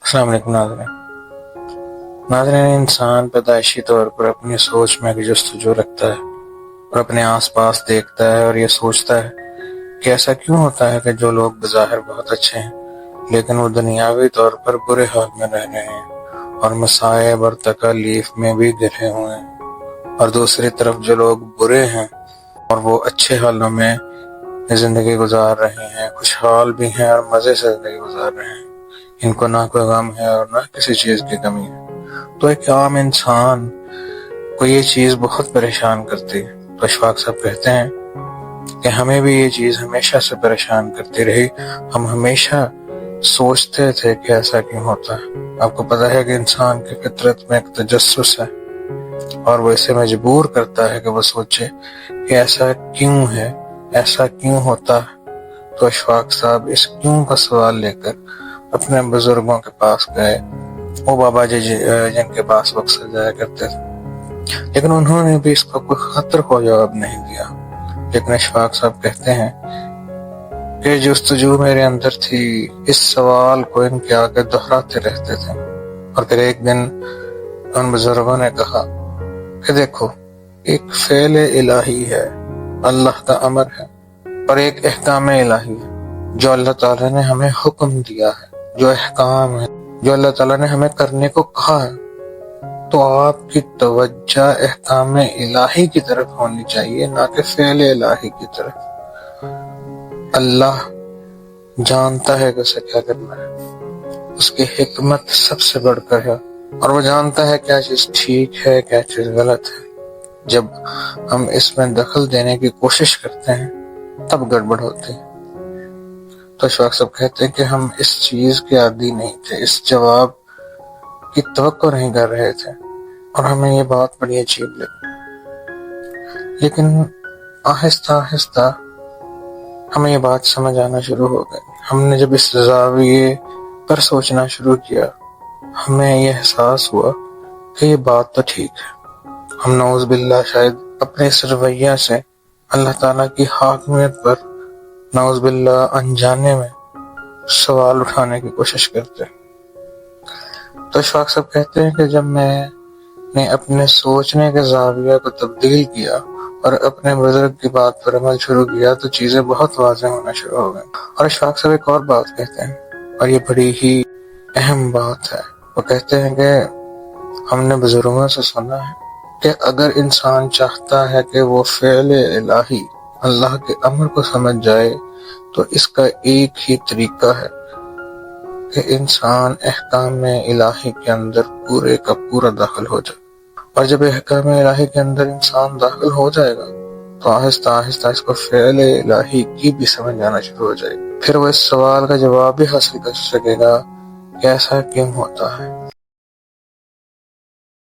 السلام علیکم ناظرین انسان پیدائشی طور پر اپنی سوچ میں جستجو رکھتا ہے اور اپنے آس پاس دیکھتا ہے اور یہ سوچتا ہے کہ ایسا کیوں ہوتا ہے کہ جو لوگ بظاہر بہت اچھے ہیں لیکن وہ دنیاوی طور پر برے حال میں رہ رہے ہیں اور مصائب اور تکالیف میں بھی گھرے ہوئے ہیں، اور دوسری طرف جو لوگ برے ہیں اور وہ اچھے حالوں میں زندگی گزار رہے ہیں، خوشحال بھی ہیں اور مزے سے زندگی گزار رہے ہیں، ان کو نہ کوئی غم ہے اور نہ کسی چیز کی کمی ہے۔ تو ایک عام انسان کو یہ چیز بہت پریشان کرتی ہے۔ تو اشفاق صاحب کہتے ہیں کہ ہمیں بھی یہ چیز ہمیشہ سے پریشان کرتی رہی، ہم ہمیشہ سوچتے تھے کہ ایسا کیوں ہوتا ہے۔ آپ کو پتہ ہے کہ انسان کی فطرت میں ایک تجسس ہے اور وہ اسے مجبور کرتا ہے کہ وہ سوچے کہ ایسا کیوں ہے، ایسا کیوں ہوتا ہے۔ تو اشفاق صاحب اس کیوں کا سوال لے کر اپنے بزرگوں کے پاس گئے، وہ بابا جی جن کے پاس اکثر جایا کرتے تھے، لیکن انہوں نے بھی اس کا کوئی خطر کو جواب نہیں دیا۔ لیکن اشفاق صاحب کہتے ہیں کہ جستجو میرے اندر تھی، اس سوال کو ان کے آگے دہراتے رہتے تھے، اور پھر ایک دن ان بزرگوں نے کہا کہ دیکھو، ایک فعل الہی ہے، اللہ کا امر ہے، اور ایک احکام الہی ہے جو اللہ تعالیٰ نے ہمیں حکم دیا ہے، جو احکام ہے جو اللہ تعالیٰ نے ہمیں کرنے کو کہا ہے۔ تو آپ کی توجہ احکام الہی کی طرف ہونی چاہیے، نہ کہ فعل الہی کی طرف۔ اللہ جانتا ہے کہ اسے کیا کرنا ہے، اس کی حکمت سب سے بڑھ کر ہے، اور وہ جانتا ہے کیا چیز ٹھیک ہے کیا چیز غلط ہے۔ جب ہم اس میں دخل دینے کی کوشش کرتے ہیں تب گڑبڑ ہوتی ہے۔ تو اشفاق صاحب کہتے ہیں کہ ہم اس چیز کے عادی نہیں تھے، اس جواب کی توقع نہیں کر رہے تھے، اور ہمیں یہ بات بڑی عجیب لگی۔ لیکن آہستہ آہستہ ہمیں یہ بات سمجھ آنا شروع ہو گئی۔ ہم نے جب اس زاویے پر سوچنا شروع کیا، ہمیں یہ احساس ہوا کہ یہ بات تو ٹھیک ہے۔ ہم نعوذ باللہ شاید اپنے اس رویہ سے اللہ تعالیٰ کی حاکمیت پر نعوذ باللہ انجانے میں سوال اٹھانے کی کوشش کرتے ہیں۔ تو اشفاق صاحب کہتے ہیں کہ جب میں نے اپنے سوچنے کے زاویہ کو تبدیل کیا اور اپنے بزرگ کی بات پر عمل شروع کیا تو چیزیں بہت واضح ہونا شروع ہو گئیں۔ اور اشفاق صاحب ایک اور بات کہتے ہیں، اور یہ بڑی ہی اہم بات ہے۔ وہ کہتے ہیں کہ ہم نے بزرگوں سے سنا ہے کہ اگر انسان چاہتا ہے کہ وہ فعل الہی، اللہ کے امر کو سمجھ جائے، تو اس کا ایک ہی طریقہ ہے کہ انسان احکام الہی کے اندر پورے کا پورا داخل ہو جائے۔ اور جب احکام الہی کے اندر انسان داخل ہو جائے گا تو آہستہ آہستہ اس کو فعل الہی کی بھی سمجھ آنا شروع ہو جائے گی۔ پھر وہ اس سوال کا جواب بھی حاصل کر سکے گا کہ ایسا کیوں ہوتا ہے۔